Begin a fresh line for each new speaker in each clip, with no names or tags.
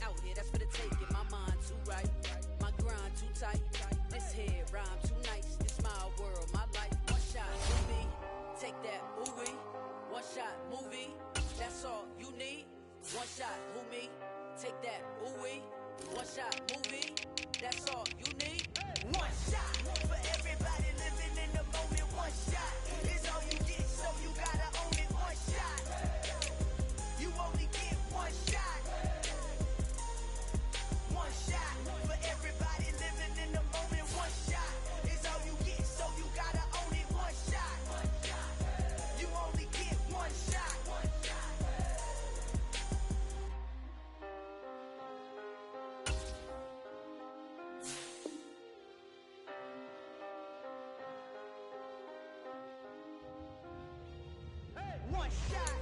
out here, that's for the taking. My mind too right, my grind too tight. This head rhyme too nice. This my world, my life. One shot, movie, take that movie. One shot, movie, that's all you need. One shot, movie, take that movie. One shot, movie, that's all you need. One shot for everybody living in the moment. One shot is all you get, so you gotta own it. One shot, you only get one shot. One shot for everybody living in the moment. One shot is all you get, so you gotta own it. One shot, you only get one shot. One shot.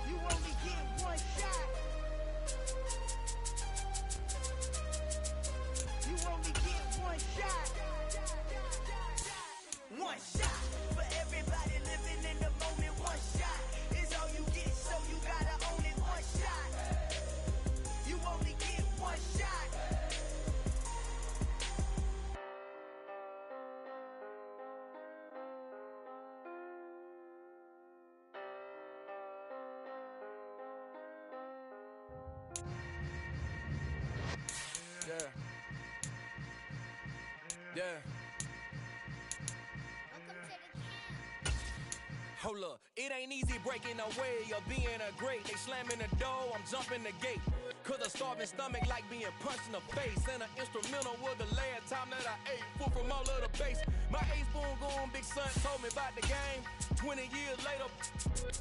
You only get one shot. You only get one shot. One shot for everybody living in the moment. One shot is all you get, so you gotta own it. One shot. You only get one shot.
Yeah. Hold up, it ain't easy breaking away or being a great. They slamming the door, I'm jumping the gate. Cause a starving stomach like being punched in the face. And an instrumental was the last time that I ate food from all of the base. My ace spoon going big son told me about the game. 20 years later,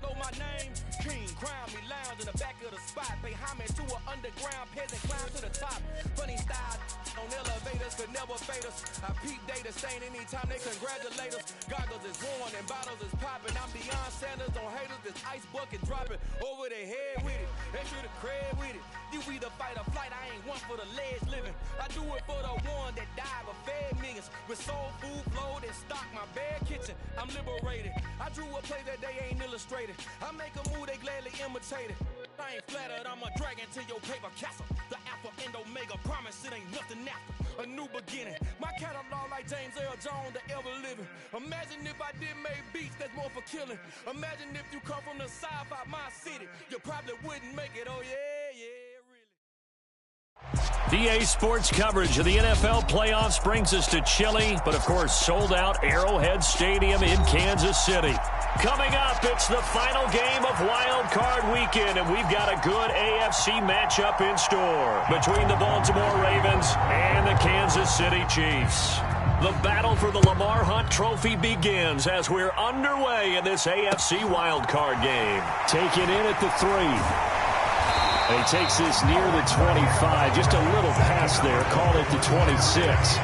know my name. King, crown me, lounge in the back of the spot. Pay homage to an underground peasant, climb to the top. Funny style on elevators could never fade us. I peep data stain anytime they congratulate us. Goggles is worn and bottles is popping. I'm beyond Sanders on haters, this ice bucket dropping over their head with it. They should have cred with it. You either fight or flight, I ain't one for the ledge living. I do it for the one that died but fed millions. With soul food flowed and stock my bare kitchen. I'm liberated. I drew a play that they ain't illustrated. I make a move, they gladly imitate it. I ain't flattered, I'm a dragon to your paper castle. The Alpha and Omega, promise it ain't nothing after. A new beginning. My catalog like James Earl Jones, the ever living. Imagine if I did make beats that's more for killing. Imagine if you come from the south out my city. You probably wouldn't make it, oh yeah, really.
VA Sports coverage of the NFL playoffs brings us to chilly, but of course sold out Arrowhead Stadium in Kansas City. Coming up, it's the final game of Wild Card Weekend, and we've got a good AFC matchup in store between the Baltimore Ravens and the Kansas City Chiefs. The battle for the Lamar Hunt Trophy begins as we're underway in this AFC Wild Card game. Taken in at the 3. He takes this near the 25, just a little past there, call it the 26.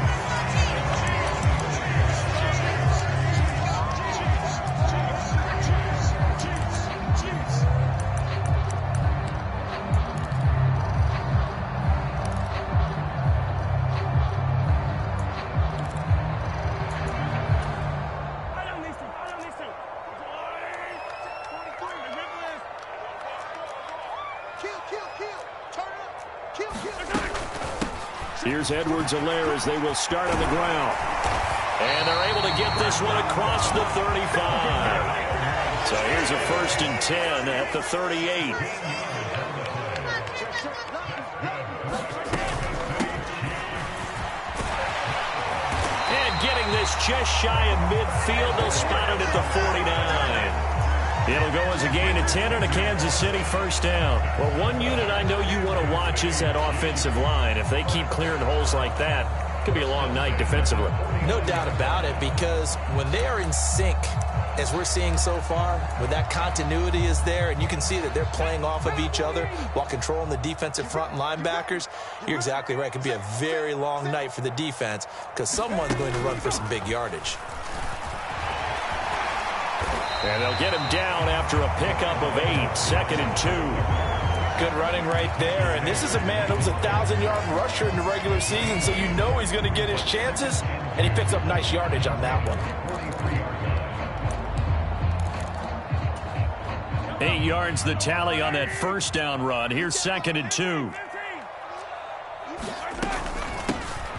Here's Edwards-Helaire as they will start on the ground. And they're able to get this one across the 35. So here's a 1st and 10 at the 38. And getting this just shy of midfield, they'll spot it at the 49. It'll go as a gain of 10 and a Kansas City first down. Well, one unit I know you want to watch is that offensive line. If they keep clearing holes like that, it could be a long night defensively.
No doubt about it, because when they are in sync, as we're seeing so far, when that continuity is there and you can see that they're playing off of each other while controlling the defensive front linebackers, you're exactly right. It could be a very long night for the defense because someone's going to run for some big yardage.
And they'll get him down after a pickup of 8, 2nd and 2.
Good running right there. And this is a man who was a 1,000-yard rusher in the regular season, so you know he's going to get his chances. And he picks up nice yardage on that one.
8 yards the tally on that first down run. Here's 2nd and 2.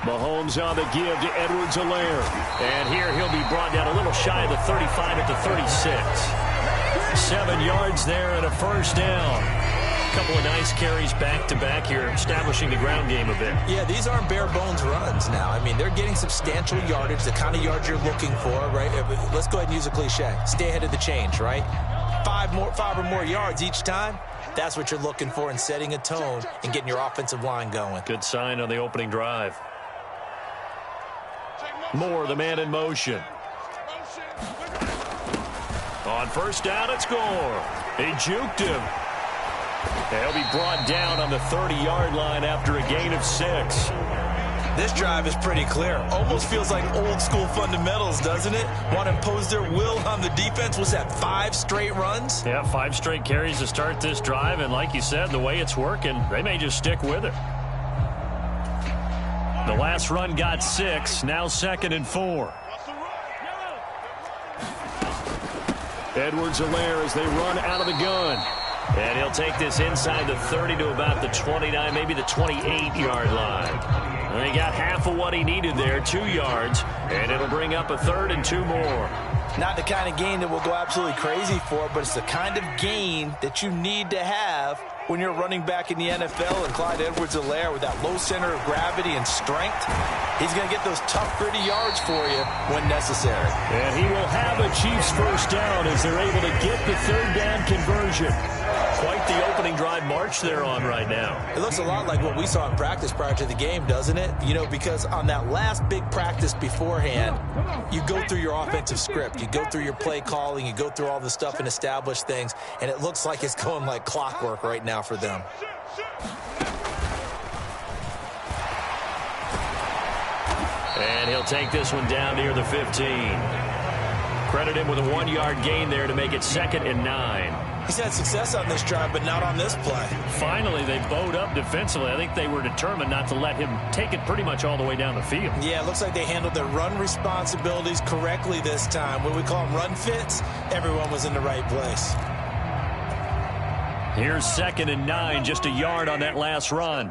Mahomes on the give to Edwards-Helaire. And here he'll be brought down a little shy of the 35 at the 36. 7 yards there and a first down. A couple of nice carries back-to-back here, establishing the ground game a bit. Yeah, these aren't bare-bones runs now. I mean, they're getting substantial yardage, the kind of yards you're looking for, right? Let's go ahead and use a cliche. Stay ahead of the change, right? 5 or more yards each time. That's what you're looking for in setting a tone and getting your offensive line going. Good sign on the opening drive. Moore, the man in motion. On first down, it's Gore. He juked him. He'll be brought down on the 30-yard line after a gain of 6. This drive is pretty clear. Almost feels like old-school fundamentals, doesn't it? Want to impose their will on the defense. Was that 5 straight runs? Yeah, 5 straight carries to start this drive, and like you said, the way it's working, they may just stick with it. The last run got 6, now 2nd and 4. Edwards-Helaire as they run out of the gun. And he'll take this inside the 30 to about the 29, maybe the 28-yard line. And he got half of what he needed there, 2 yards, and it'll bring up a 3rd and 2 more. Not the kind of gain that we'll go absolutely crazy for, but it's the kind of gain that you need to have when you're running back in the NFL. And Clyde Edwards-Helaire, with that low center of gravity and strength, he's going to get those tough, gritty yards for you when necessary. And he will have a Chiefs first down as they're able to get the 3rd down conversion. Quite the opening drive march they're on right now. It looks a lot like what we saw in practice prior to the game, doesn't it? You know, because on that last big practice beforehand, you go through your offensive script. You go through your play calling. You go through all the stuff and establish things. And it looks like it's going like clockwork right now for them. And he'll take this one down near the 15. Credit him with a 1-yard gain there to make it 2nd and 9. He's had success on this drive, but not on this play. Finally, they bowed up defensively. I think they were determined not to let him take it pretty much all the way down the field. Yeah, it looks like they handled their run responsibilities correctly this time. When we call them run fits, everyone was in the right place. Here's 2nd and 9, just a yard on that last run.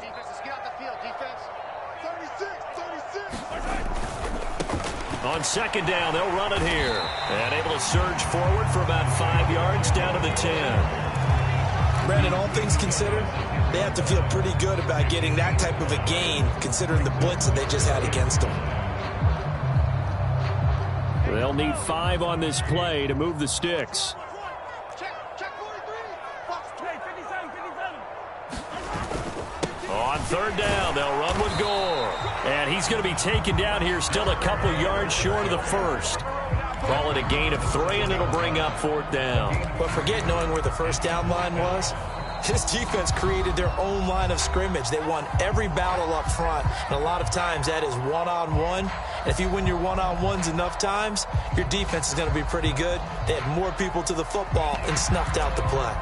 On 2nd down, they'll run it here. And able to surge forward for about 5 yards down to the 10. Brandon, all things considered, they have to feel pretty good about getting that type of a gain, considering the blitz that they just had against them. They'll need 5 on this play to move the sticks. On 3rd down, they'll run with Gore. And he's going to be taken down here, still a couple yards short of the first. Call it a gain of 3, and it'll bring up 4th down. But forget knowing where the first down line was. This defense created their own line of scrimmage. They won every battle up front, and a lot of times that is one-on-one. And if you win your one-on-ones enough times, your defense is going to be pretty good. They had more people to the football and snuffed out the play.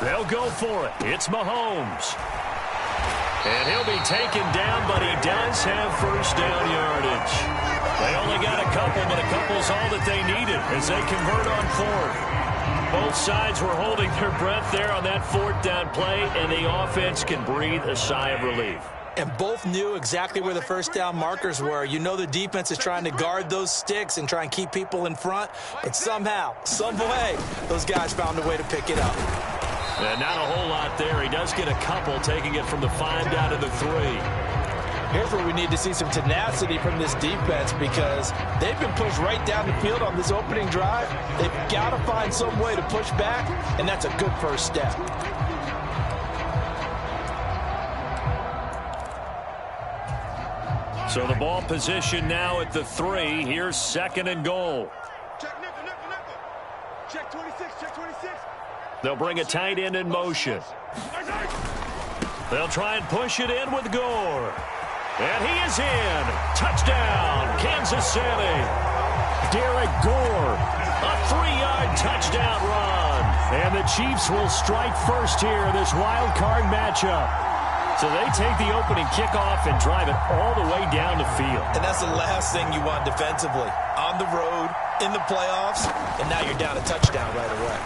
They'll go for it. It's Mahomes. And he'll be taken down, but he does have first down yardage. They only got a couple, but a couple's all that they needed as they convert on 4th. Both sides were holding their breath there on that 4th down play, and the offense can breathe a sigh of relief. And both knew exactly where the first down markers were. You know the defense is trying to guard those sticks and try and keep people in front, but somehow, some way, those guys found a way to pick it up. And not a whole lot there. He does get a couple, taking it from the 5 down to the 3. Here's where we need to see some tenacity from this defense, because they've been pushed right down the field on this opening drive. They've got to find some way to push back, and that's a good first step. So the ball position now at the 3. Here's 2nd and goal.
Check nickel, nickel, nickel. Check 26, check 26.
They'll bring a tight end in motion. They'll try and push it in with Gore. And he is in. Touchdown, Kansas City. Derek Gore A 3-yard touchdown run. And the Chiefs will strike first here in this wild card matchup. So they take the opening kickoff and drive it all the way down the field.
And that's the last thing you want defensively. On the road, in the playoffs, and now you're down a touchdown right away.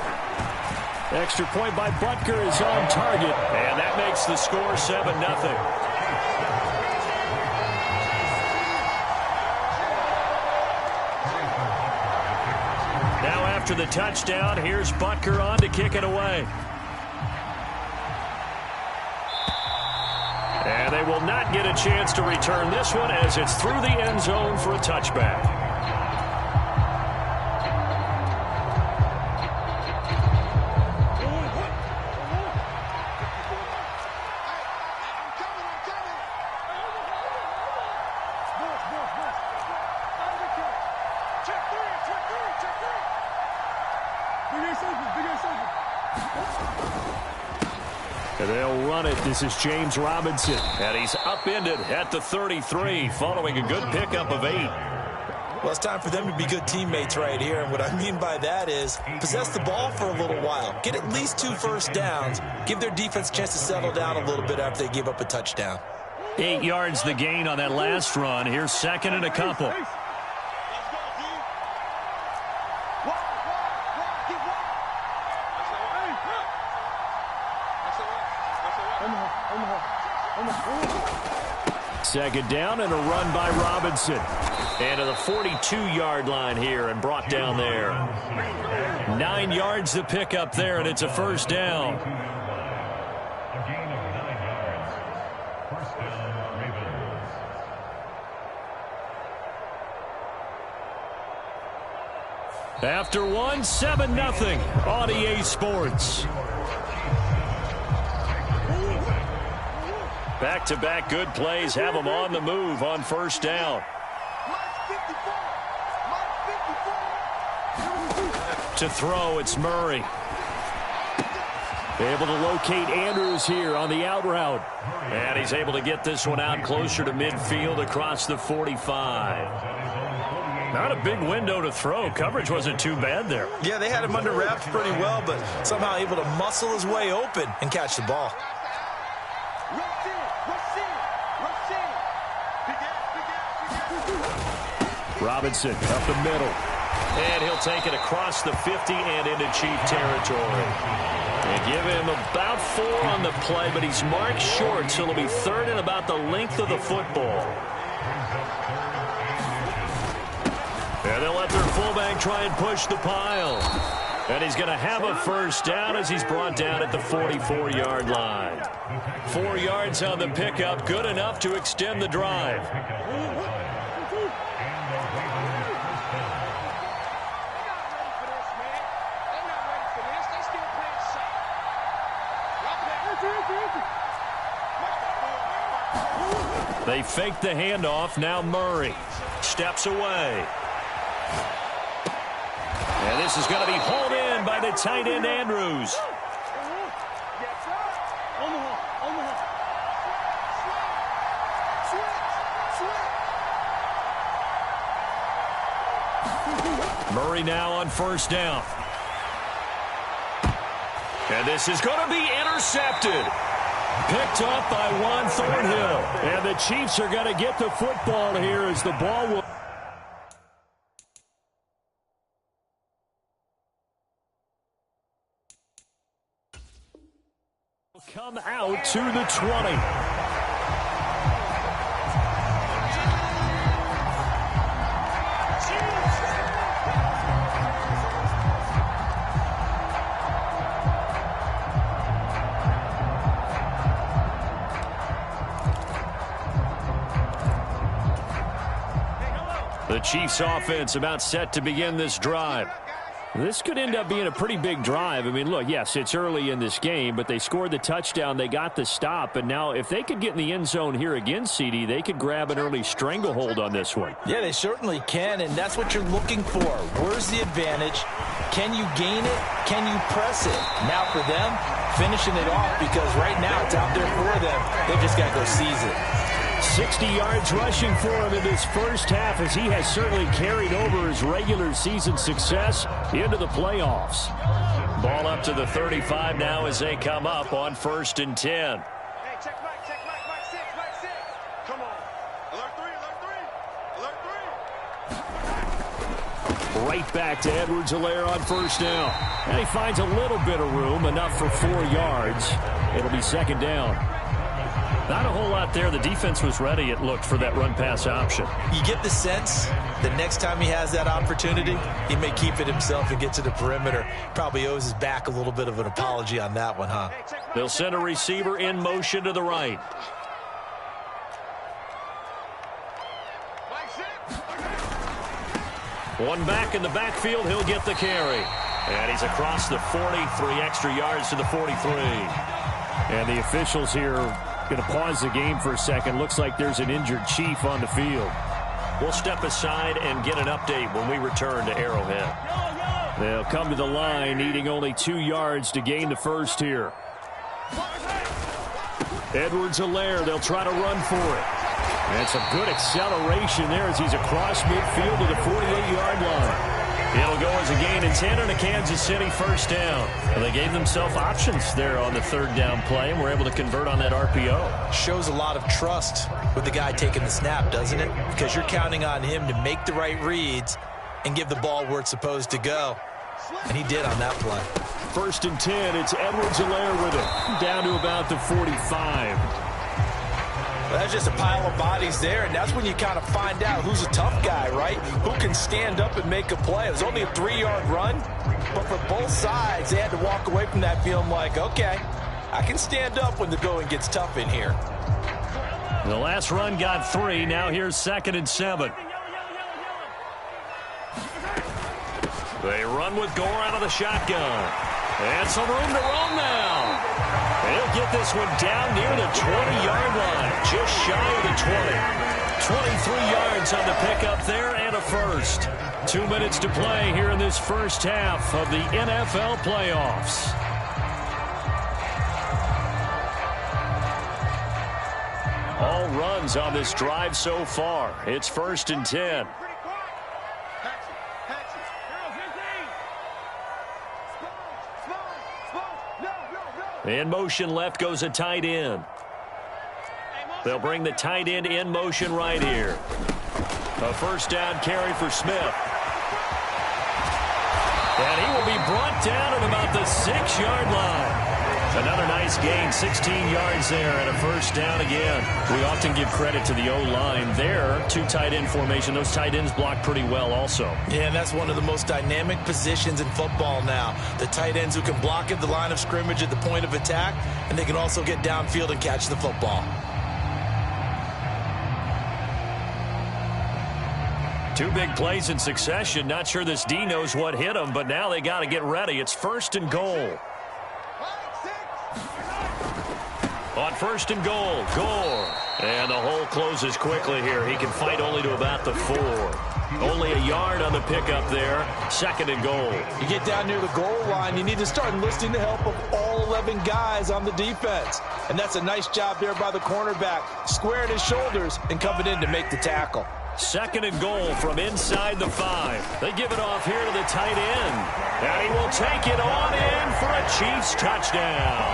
Extra point by Butker is on target. And that makes the score 7-0. Now after the touchdown, here's Butker on to kick it away. And they will not get a chance to return this one as it's through the end zone for a touchback. And they'll run it. This is James Robinson. And he's upended at the 33 following a good pickup of 8.
Well, it's time for them to be good teammates right here. And what I mean by that is possess the ball for a little while. Get at least 2 first downs. Give their defense a chance to settle down a little bit after they give up a touchdown.
8 yards the gain on that last run. Here's second and a couple. Second down and a run by Robinson. And to the 42-yard line here and brought down there. 9 yards to pick up there, and it's a first down.
A gain of 9 yards. First down, Ravens.
After one, 7-0 on EA Sports. Back-to-back good plays have them on the move on first down. To throw, it's Murray. Able to locate Andrews here on the out route. And he's able to get this one out closer to midfield across the 45. Not a big window to throw. Coverage wasn't too bad there.
Yeah, they had him under wraps pretty well, but somehow able to muscle his way open and catch the ball.
Robinson up the middle. And he'll take it across the 50 and into Chief territory. They give him about 4 on the play, but he's marked short, so it'll be third and about the length of the football. And they'll let their fullback try and push the pile. And he's going to have a first down as he's brought down at the 44-yard line. 4 yards on the pickup, good enough to extend the drive. They fake the handoff. Now Murray steps away. And this is going to be hauled in by the tight end Andrews. Murray now on first down. And this is going to be intercepted. Picked off by Juan Thornhill. And the Chiefs are going to get the football here as the ball will come out to the 20. The Chiefs offense about set to begin this drive. This could end up being a pretty big drive. I mean, look, yes, it's early in this game, but they scored the touchdown. They got the stop. And now if they could get in the end zone here again, CD, they could grab an early stranglehold on this one.
Yeah, they certainly can, and that's what you're looking for. Where's the advantage? Can you gain it? Can you press it? Now for them, finishing it off, because right now it's out there for them. They've just got to go seize it.
60 yards rushing for him in this first half, as he has certainly carried over his regular season success into the playoffs. Ball up to the 35 now as they come up on 1st and 10.
Hey, check Mike, Mike 6, Mike 6. Come on. Alert 3.
Right back to Edwards-Helaire on 1st down. And he finds a little bit of room, enough for 4 yards. It'll be 2nd down. Not a whole lot there. The defense was ready, it looked, for that run-pass option.
You get the sense that next time he has that opportunity, he may keep it himself and get to the perimeter. Probably owes his back a little bit of an apology on that one, huh?
They'll send a receiver in motion to the right. One back in the backfield, he'll get the carry. And he's across the 40, 3 extra yards to the 43. And the officials here going to pause the game for a second. Looks like there's an injured Chief on the field. We'll step aside and get an update when we return to Arrowhead. They'll come to the line, needing only 2 yards to gain the first here. Edwards-Helaire, they'll try to run for it. And some good acceleration there as he's across midfield to the 48-yard line. It'll go as a gain of 10 and a Kansas City 1st down. And they gave themselves options there on the 3rd down play and were able to convert on that RPO.
Shows a lot of trust with the guy taking the snap, doesn't it? Because you're counting on him to make the right reads and give the ball where it's supposed to go. And he did on that play.
1st and 10, it's Edwards-Helaire with it. Down to about the 45.
That's just a pile of bodies there, and that's when you kind of find out who's a tough guy, right? Who can stand up and make a play. It was only a 3-yard run, but for both sides, they had to walk away from that feeling like, okay, I can stand up when the going gets tough in here.
The last run got 3. Now here's 2nd and 7. They run with Gore out of the shotgun. And some room to roam now. They'll get this one down near the 20-yard line. Just shy of the 20. 23 yards on the pickup there and a first. 2 minutes to play here in this first half of the NFL playoffs. All runs on this drive so far. It's 1st and 10. In motion left goes a tight end. They'll bring the tight end in motion right here. A 1st down carry for Smith. And he will be brought down at about the 6-yard line. Another nice gain, 16 yards there, and a 1st down again. We often give credit to the O-line there. 2 tight end formation. Those tight ends block pretty well also.
Yeah, and that's one of the most dynamic positions in football now. The tight ends who can block at the line of scrimmage at the point of attack, and they can also get downfield and catch the football.
2 big plays in succession. Not sure this D knows what hit him, but now they got to get ready. It's 1st and goal. On 1st and goal, Gore. And the hole closes quickly here. He can fight only to about the 4. Only a yard on the pickup there. 2nd and goal.
You get down near the goal line, you need to start enlisting the help of all 11 guys on the defense. And that's a nice job there by the cornerback, squaring his shoulders and coming in to make the tackle.
2nd and goal from inside the 5. They give it off here to the tight end. And he will take it on in for a Chiefs touchdown.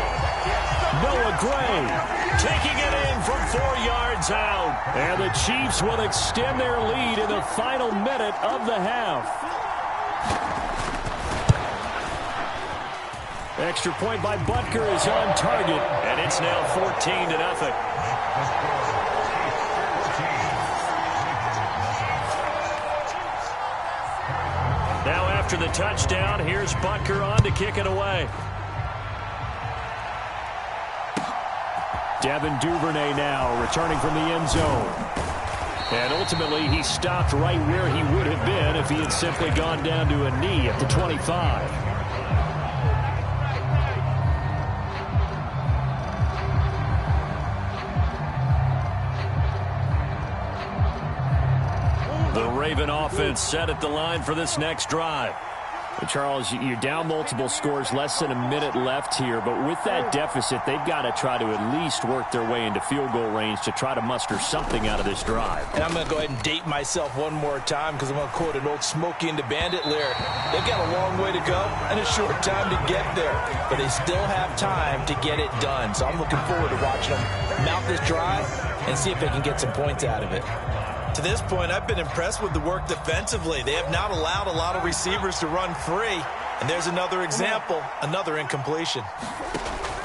Noah Gray taking it in from 4 yards out. And the Chiefs will extend their lead in the final minute of the half. Extra point by Butker is on target. And it's now 14-0. Now after the touchdown, here's Butker on to kick it away. Devin Duvernay now returning from the end zone. And ultimately, he stopped right where he would have been if he had simply gone down to a knee at the 25. The Raven offense set at the line for this next drive. Charles, you're down multiple scores, less than a minute left here, but with that deficit, they've got to try to at least work their way into field goal range to try to muster something out of this drive.
And I'm going to go ahead and date myself one more time because I'm going to quote an old Smokey and the Bandit lyric. They've got a long way to go and a short time to get there, but they still have time to get it done. So I'm looking forward to watching them mount this drive and see if they can get some points out of it. To this point, I've been impressed with the work defensively. They have not allowed a lot of receivers to run free. And there's another example, another incompletion.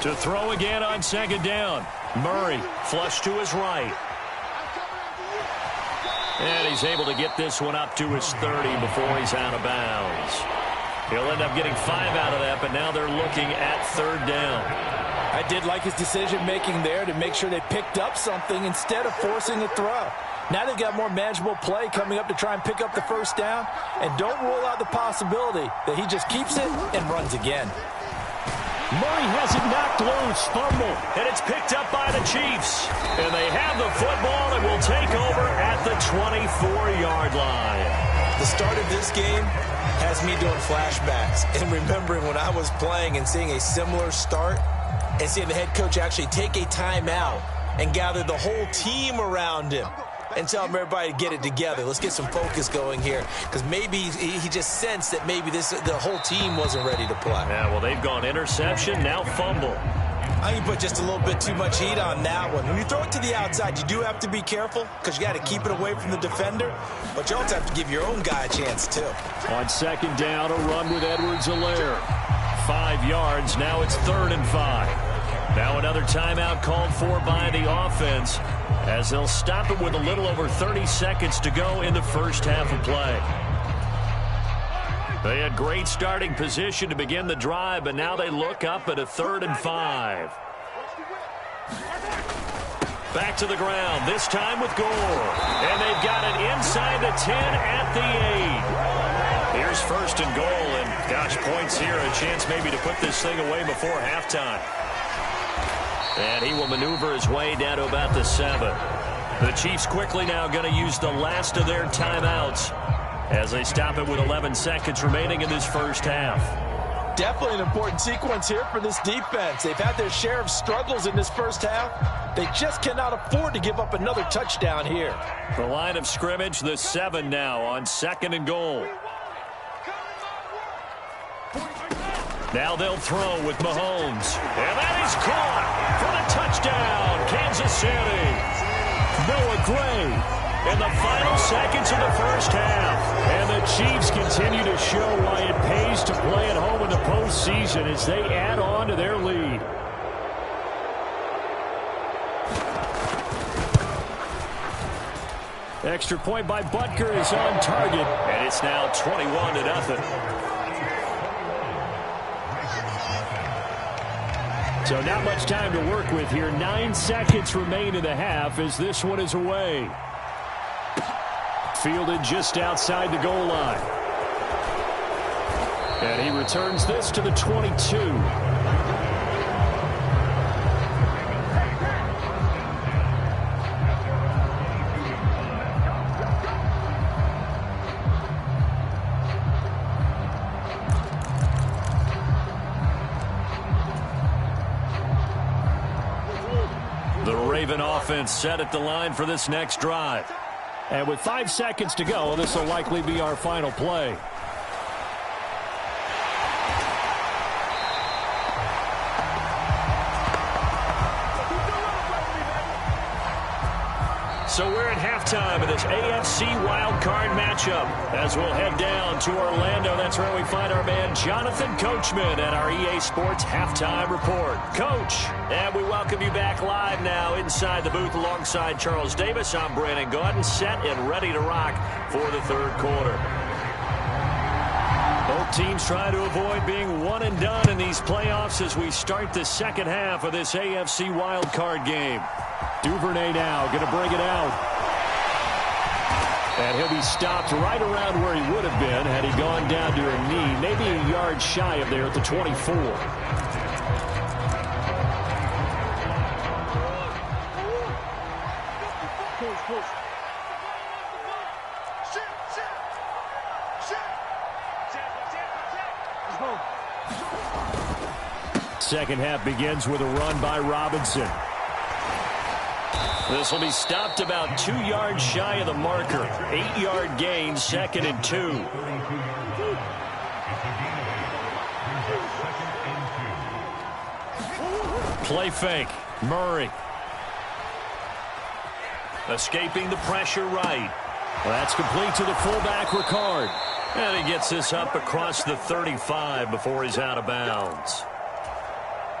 To throw again on second down. Murray flush to his right. And he's able to get this one up to his 30 before he's out of bounds. He'll end up getting 5 out of that, but now they're looking at third down.
I did like his decision-making there to make sure they picked up something instead of forcing a throw. Now they've got more manageable play coming up to try and pick up the first down. And don't rule out the possibility that he just keeps it and runs again.
Murray has it knocked loose, fumble, and it's picked up by the Chiefs. And they have the football and will take over at the 24-yard line.
The start of this game has me doing flashbacks and remembering when I was playing and seeing a similar start and seeing the head coach actually take a timeout and gather the whole team around him and tell everybody to get it together. Let's get some focus going here, because maybe he just sensed that maybe the whole team wasn't ready to play.
Yeah, well, they've gone interception, now fumble.
I think you put just a little bit too much heat on that one. When you throw it to the outside, you do have to be careful because you got to keep it away from the defender, but you also have to give your own guy a chance, too.
On second down, a run with Edwards-Helaire. 5 yards, now it's 3rd and 5. Now another timeout called for by the offense as they'll stop it with a little over 30 seconds to go in the first half of play. They had great starting position to begin the drive, but now they look up at a 3rd and 5. Back to the ground, this time with Gore. And they've got it inside the 10 at the 8. Here's 1st and goal, and gosh, points here, a chance maybe to put this thing away before halftime. And he will maneuver his way down to about the 7. The Chiefs quickly now going to use the last of their timeouts as they stop it with 11 seconds remaining in this first half.
Definitely an important sequence here for this defense. They've had their share of struggles in this first half. They just cannot afford to give up another touchdown here.
The line of scrimmage, the 7 now on 2nd and goal. Now they'll throw with Mahomes. And that is caught for the touchdown, Kansas City. Noah Gray in the final seconds of the first half. And the Chiefs continue to show why it pays to play at home in the postseason as they add on to their lead. Extra point by Butker is on target. And it's now 21-0. So not much time to work with here. 9 seconds remain in the half as this one is away. Fielded just outside the goal line. And he returns this to the 22. Offense set at the line for this next drive. And with 5 seconds to go, this will likely be our final play. So we're at halftime of this AFC wildcard matchup as we'll head down to Orlando. That's where we find our man Jonathan Coachman at our EA Sports Halftime Report. Coach, and we welcome you back live now inside the booth alongside Charles Davis. I'm Brandon Gaudin, set and ready to rock for the 3rd quarter. Both teams trying to avoid being one and done in these playoffs as we start the second half of this AFC wildcard game. Duvernay now going to bring it out. And he'll be stopped right around where he would have been had he gone down to a knee, maybe a yard shy of there at the 24. Second half begins with a run by Robinson. This will be stopped about 2 yards shy of the marker. 8-yard gain, 2nd and 2. Play fake. Murray. Escaping the pressure right. That's complete to the fullback, Ricard. And he gets this up across the 35 before he's out of bounds.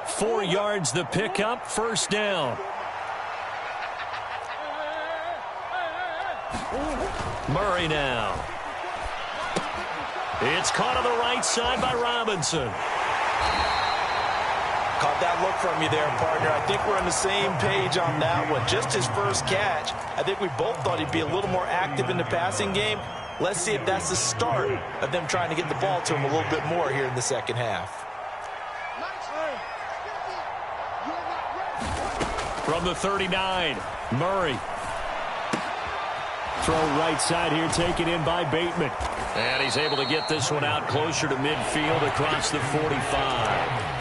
4 yards the pickup, first down. Murray now. It's caught on the right side by Robinson.
Caught that look from you there, partner. I think we're on the same page on that one. Just his first catch. I think we both thought he'd be a little more active in the passing game. Let's see if that's the start of them trying to get the ball to him a little bit more here in the second half.
From the 39, Murray. Throw right side here, taken in by Bateman. And he's able to get this one out closer to midfield across the 45.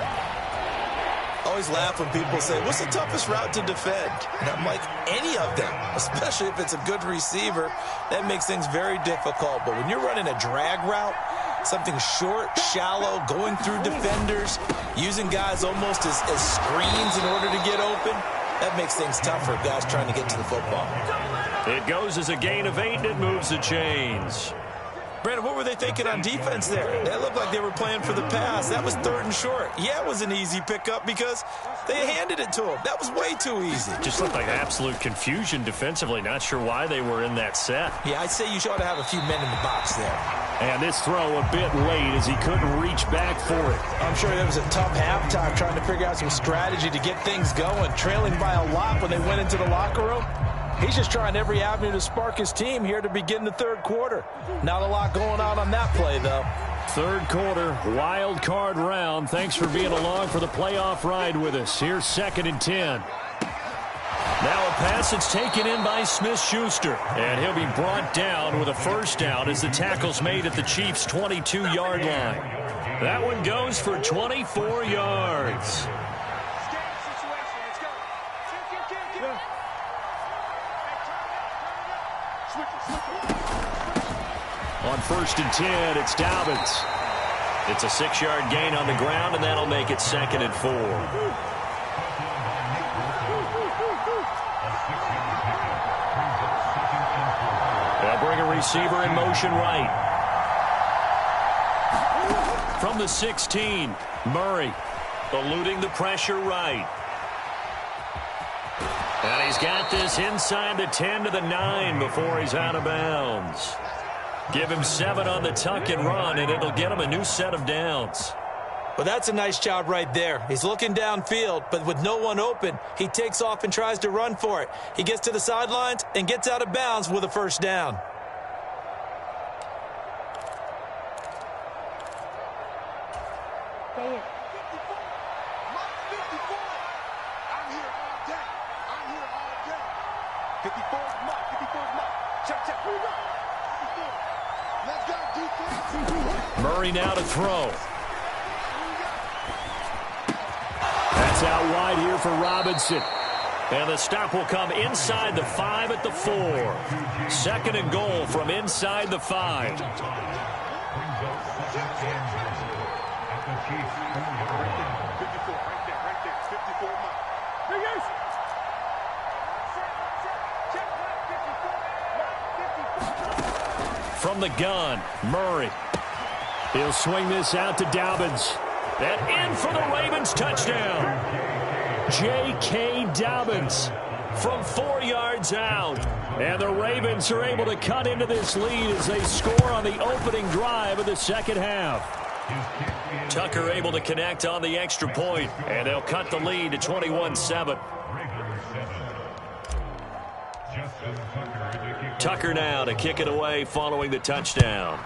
Always laugh when people say, what's the toughest route to defend? And I'm like, any of them, especially if it's a good receiver. That makes things very difficult. But when you're running a drag route, something short, shallow, going through defenders, using guys almost as screens in order to get open, that makes things tough for guys trying to get to the football.
It goes as a gain of 8, and it moves the chains.
Brandon, what were they thinking on defense there? They looked like they were playing for the pass. That was 3rd and short. Yeah, it was an easy pickup because they handed it to him. That was way too easy.
Just looked like absolute confusion defensively. Not sure why they were in that set.
Yeah, I'd say you ought to have a few men in the box there.
And this throw a bit late as he couldn't reach back for it.
I'm sure there was a tough halftime trying to figure out some strategy to get things going. Trailing by a lot when they went into the locker room. He's just trying every avenue to spark his team here to begin the 3rd quarter. Not a lot going on that play, though.
3rd quarter, wild card round. Thanks for being along for the playoff ride with us. Here's 2nd and 10. Now a pass that's taken in by Smith-Schuster. And he'll be brought down with a first down as the tackle's made at the Chiefs' 22-yard line. That one goes for 24 yards. On 1st and 10, it's Dobbins. It's a 6-yard gain on the ground, and that'll make it 2nd and 4. They'll bring a receiver in motion right. From the 16, Murray eluding the pressure right. And he's got this inside the 10 to the 9 before he's out of bounds. Give him 7 on the tuck and run, and it'll get him a new set of downs.
Well, that's a nice job right there. He's looking downfield, but with no one open, he takes off and tries to run for it. He gets to the sidelines and gets out of bounds with a first down.
Murray now to throw. That's out wide here for Robinson. And the stop will come inside the 5 at the 4. 2nd and goal from inside the 5. From the gun, Murray. He'll swing this out to Dobbins. And in for the Ravens touchdown. J.K. Dobbins from 4 yards out. And the Ravens are able to cut into this lead as they score on the opening drive of the second half. Tucker able to connect on the extra point, and they'll cut the lead to 21-7. Tucker now to kick it away following the touchdown.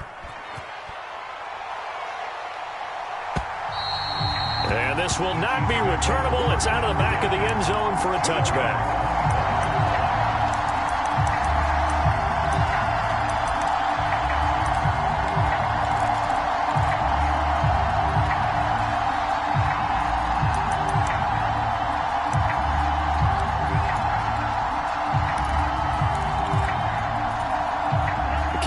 And this will not be returnable. It's out of the back of the end zone for a touchback.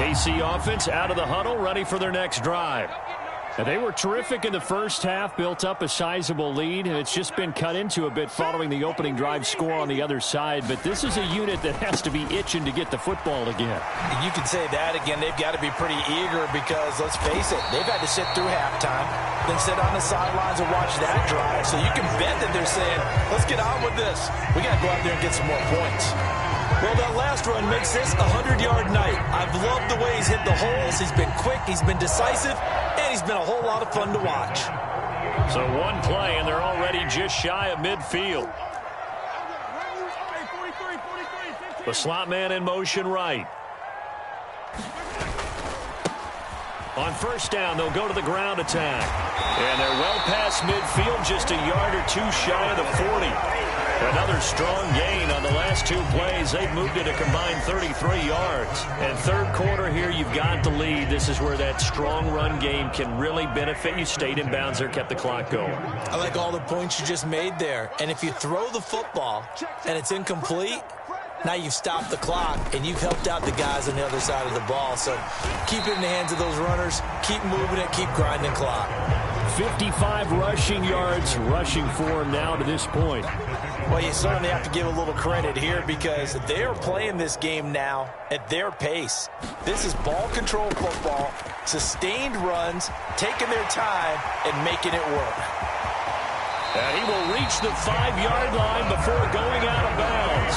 KC offense out of the huddle, ready for their next drive. And they were terrific in the first half, built up a sizable lead, and it's just been cut into a bit following the opening drive score on the other side. But this is a unit that has to be itching to get the football again.
You can say that again. They've got to be pretty eager because, let's face it, they've had to sit through halftime, then sit on the sidelines and watch that drive. So you can bet that they're saying, let's get on with this. We got to go out there and get some more points. Well, that last run makes this a 100-yard night. I've loved the way he's hit the holes. He's been quick, he's been decisive, and he's been a whole lot of fun to watch.
So one play, and they're already just shy of midfield. The slot man in motion right. On first down, they'll go to the ground attack. And they're well past midfield, just a yard or two shy of the 40. Another strong gain on the last two plays. They've moved it a combined 33 yards. And third quarter here, you've got the lead. This is where that strong run game can really benefit you. Stayed in bounds there, kept the clock going.
I like all the points you just made there. And if you throw the football and it's incomplete, now you've stopped the clock and you've helped out the guys on the other side of the ball. So keep it in the hands of those runners. Keep moving it. Keep grinding clock.
55 rushing yards rushing for him now to this point.
Well, you certainly have to give a little credit here because they are playing this game now at their pace. This is ball control football, sustained runs, taking their time, and making it work.
And he will reach the 5-yard line before going out of bounds.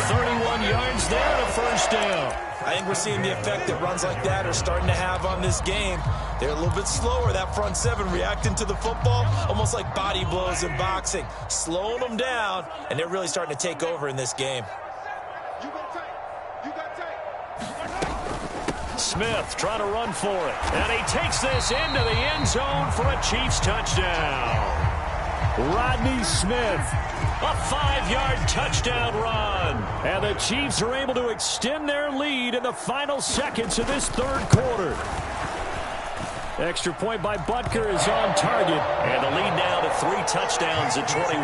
31 yards there and a first down.
I think we're seeing the effect that runs like that are starting to have on this game. They're a little bit slower, that front seven, reacting to the football, almost like body blows in boxing, slowing them down, and they're really starting to take over in this game.
Smith trying to run for it, and he takes this into the end zone for a Chiefs touchdown. Rodney Smith, a 5-yard touchdown run. And the Chiefs are able to extend their lead in the final seconds of this third quarter. Extra point by Butker is on target. And the lead now to 3 touchdowns at 21.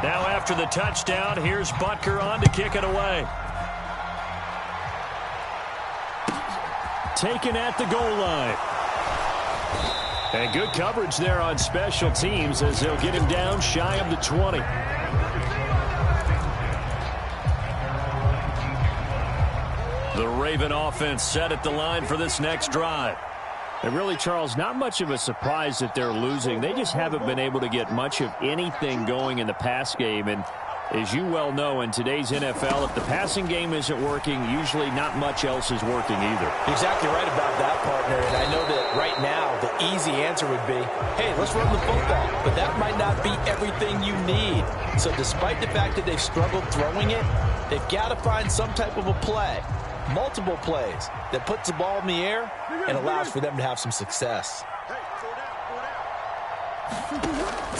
Now after the touchdown, here's Butker on to kick it away. Taken at the goal line. And good coverage there on special teams as they'll get him down shy of the 20. The Raven offense set at the line for this next drive. And really, Charles, not much of a surprise that they're losing. They just haven't been able to get much of anything going in the pass game. And as you well know, in today's NFL, if the passing game isn't working, usually not much else is working either.
You're exactly right about that, partner. And I know that right now the easy answer would be, hey, let's run the football. But that might not be everything you need. So despite the fact that they've struggled throwing it, they've got to find some type of a play, multiple plays, that puts the ball in the air and allows for them to have some success.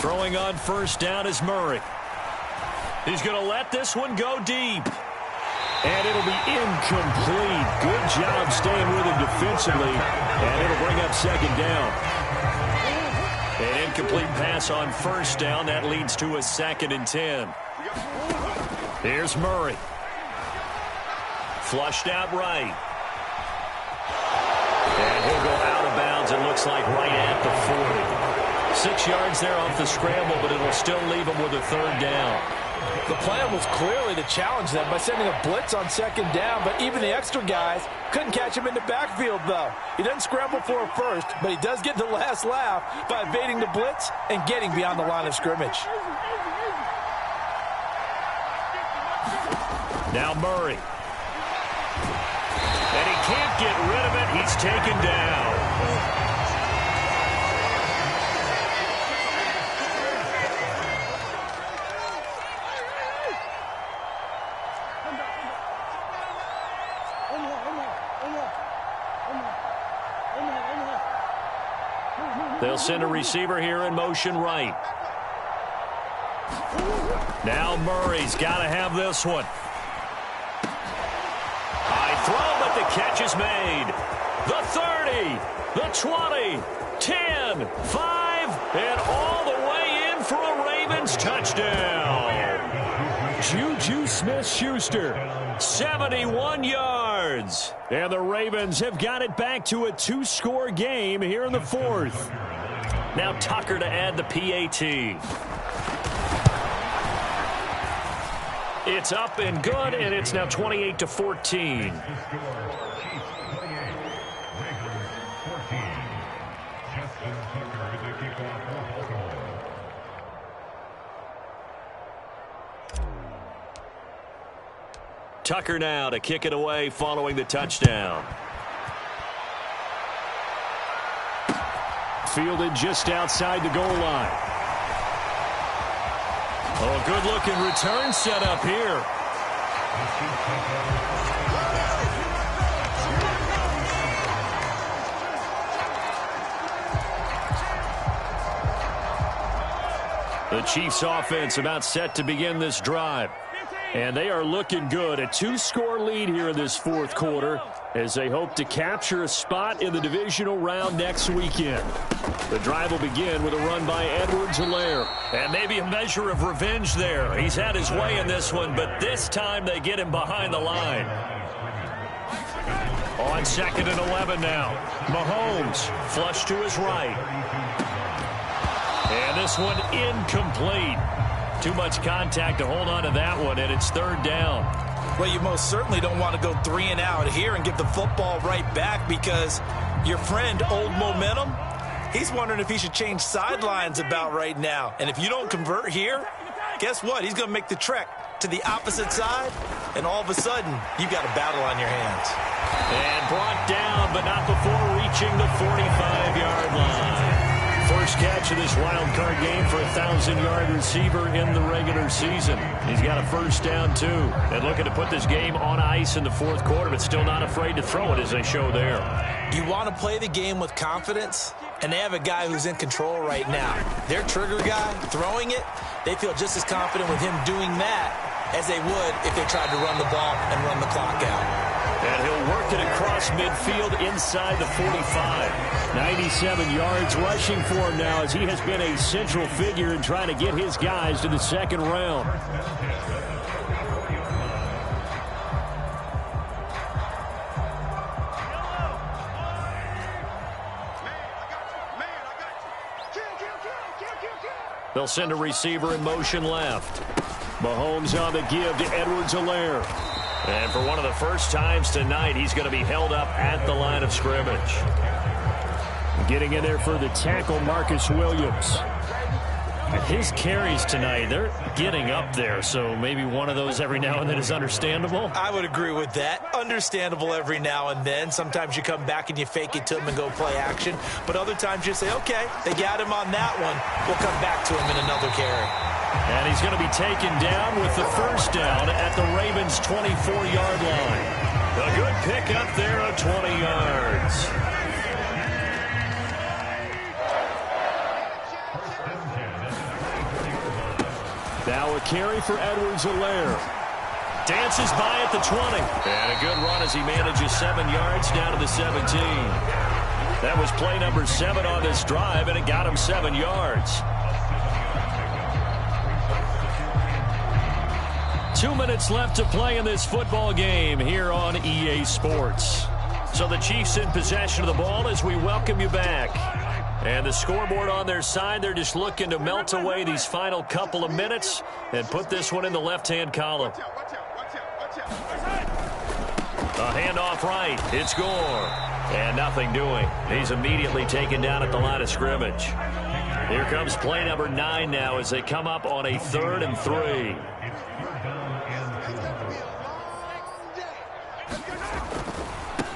Throwing on first down is Murray. He's going to let this one go deep. And it'll be incomplete. Good job staying with him defensively. And it'll bring up second down. An incomplete pass on first down. That leads to a 2nd and 10. Here's Murray. Flushed out right. And he'll go out of bounds, it looks like, right at the 40. 6 yards there off the scramble, but it'll still leave him with a 3rd down.
The plan was clearly to challenge them by sending a blitz on 2nd down, but even the extra guys couldn't catch him in the backfield, though. He doesn't scramble for a first, but he does get the last laugh by evading the blitz and getting beyond the line of scrimmage.
Now Murray. And he can't get rid of it. He's taken down. They'll send a receiver here in motion right. Now Murray's got to have this one. High throw, but the catch is made. The 30, the 20, 10, 5, and all the way in for a Ravens touchdown. Juju Smith-Schuster, 71 yards. And the Ravens have got it back to a 2-score game here in the fourth. Now Tucker to add the PAT. It's up and good, and it's now 28-14. Tucker now to kick it away following the touchdown. Fielded just outside the goal line. Oh, good-looking return set up here. The Chiefs offense about set to begin this drive. And they are looking good. A 2-score lead here in this fourth quarter as they hope to capture a spot in the divisional round next weekend. The drive will begin with a run by Edwards-Helaire. And maybe a measure of revenge there. He's had his way in this one, but this time they get him behind the line. On 2nd and 11 now. Mahomes flush to his right. And this one incomplete. Too much contact to hold on to that one, and it's 3rd down.
Well, you most certainly don't want to go 3 and out here and give the football right back because your friend, Old Momentum, he's wondering if he should change sidelines about right now. And if you don't convert here, guess what? He's going to make the trek to the opposite side, and all of a sudden, you've got a battle on your hands.
And brought down, but not before reaching the 45-yard line. First catch of this wild card game for a 1,000-yard receiver in the regular season. He's got a first down, too. And looking to put this game on ice in the fourth quarter, but still not afraid to throw it as they show there.
You want to play the game with confidence, and they have a guy who's in control right now. Their trigger guy, throwing it, they feel just as confident with him doing that as they would if they tried to run the ball and run the clock out.
And he'll work it across midfield inside the 45. 97 yards rushing for him now as he has been a central figure in trying to get his guys to the second round. They'll send a receiver in motion left. Mahomes on the give to Edwards-Helaire. And for one of the first times tonight, he's going to be held up at the line of scrimmage. Getting in there for the tackle, Marcus Williams. His carries tonight, they're getting up there, so maybe one of those every now and then is understandable.
I would agree with that. Understandable every now and then. Sometimes you come back and you fake it to him and go play action. But other times you say, okay, they got him on that one. We'll come back to him in another carry.
And he's going to be taken down with the first down at the Ravens' 24-yard line. A good pickup there of 20 yards. Now a carry for Edwards-Helaire. Dances by at the 20. And a good run as he manages 7 yards down to the 17. That was play number 7 on this drive, and it got him 7 yards. 2 minutes left to play in this football game here on EA Sports. So the Chiefs in possession of the ball as we welcome you back. And the scoreboard on their side, they're just looking to melt away these final couple of minutes and put this one in the left-hand column. A handoff right. It's Gore. And nothing doing. He's immediately taken down at the line of scrimmage. Here comes play number 9 now as they come up on a 3rd and 3.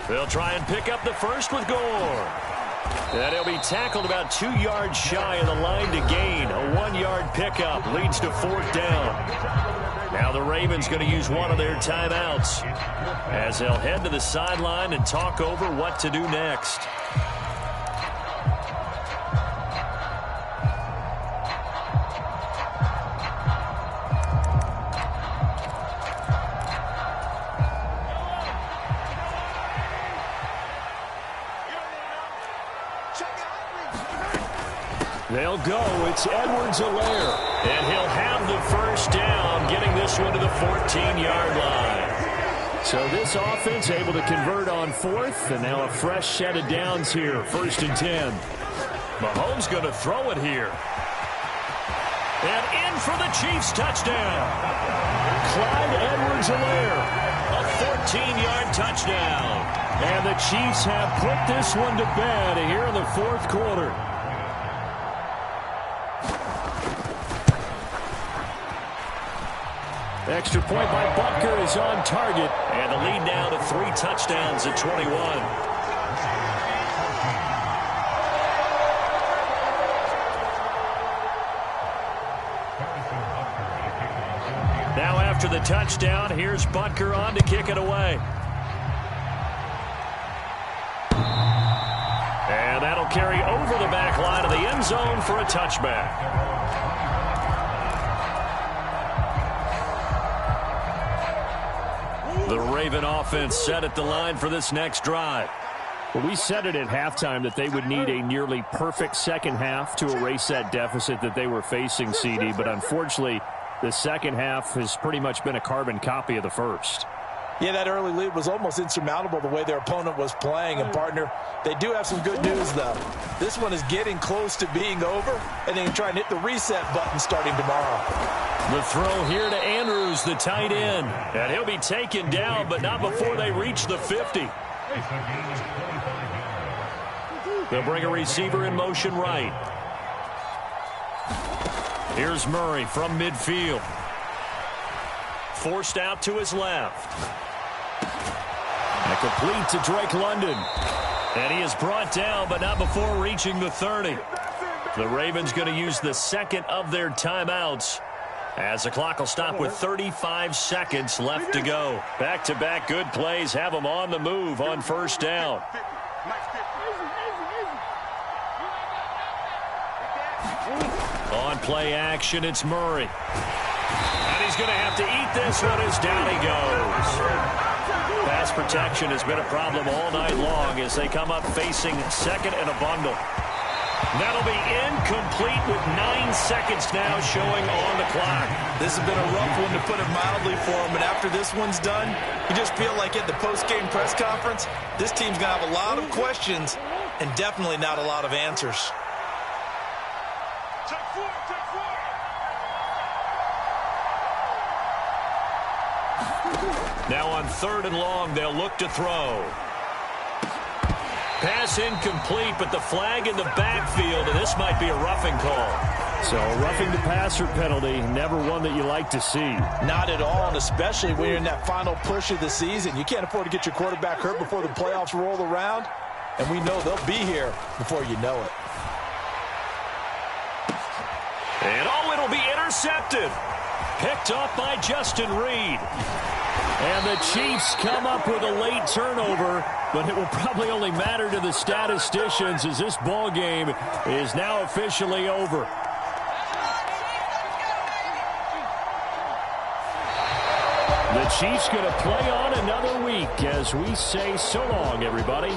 They'll try and pick up the first with Gore. And he'll be tackled about 2 yards shy of the line to gain. A 1-yard pickup leads to 4th down. Now the Ravens going to use one of their timeouts as they'll head to the sideline and talk over what to do next. They'll go. It's Edwards-Helaire. And he'll have the first down, getting this one to the 14-yard line. So this offense able to convert on fourth, and now a fresh set of downs here, 1st and 10. Mahomes going to throw it here. And in for the Chiefs touchdown. Clyde Edwards-Helaire, a 14-yard touchdown. And the Chiefs have put this one to bed here in the 4th quarter. Extra point by Butker is on target. And the lead now to 3 touchdowns at 21. Now after the touchdown, here's Butker on to kick it away. And that'll carry over the back line of the end zone for a touchback. The Raven offense set at the line for this next drive. Well, we said it at halftime that they would need a nearly perfect second half to erase that deficit that they were facing, CD. But unfortunately, the second half has pretty much been a carbon copy of the first.
Yeah, that early lead was almost insurmountable the way their opponent was playing. And, partner, they do have some good news, though. This one is getting close to being over, and they can try and hit the reset button starting tomorrow.
The throw here to Andrews, the tight end. And he'll be taken down, but not before they reach the 50. They'll bring a receiver in motion right. Here's Murray from midfield. Forced out to his left. And complete to Drake London. And he is brought down, but not before reaching the 30. The Ravens going to use the second of their timeouts, as the clock will stop with 35 seconds left to go. Back-to-back good plays have them on the move on first down. On play action, it's Murray. And he's going to have to eat this one as down he goes. Pass protection has been a problem all night long as they come up facing second and a bundle. That'll be incomplete with 9 seconds now showing on the clock.
This has been a rough one, to put it mildly, for him. But after this one's done, you just feel like at the post-game press conference, this team's going to have a lot of questions and definitely not a lot of answers.
Now on 3rd and long, they'll look to throw. Pass incomplete, but the flag in the backfield, and this might be a roughing call. So a roughing the passer penalty, never one that you like to see.
Not at all, and especially when you're in that final push of the season. You can't afford to get your quarterback hurt before the playoffs roll around, and we know they'll be here before you know it.
And it'll be intercepted. Picked off by Justin Reed. And the Chiefs come up with a late turnover, but it will probably only matter to the statisticians as this ball game is now officially over. The Chiefs going to play on another week as we say so long, everybody.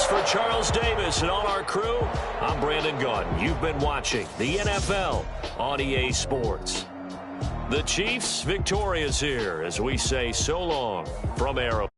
For Charles Davis and all our crew, I'm Brandon Gaudin. You've been watching the NFL on EA Sports. The Chiefs victorious here as we say so long from Arrow.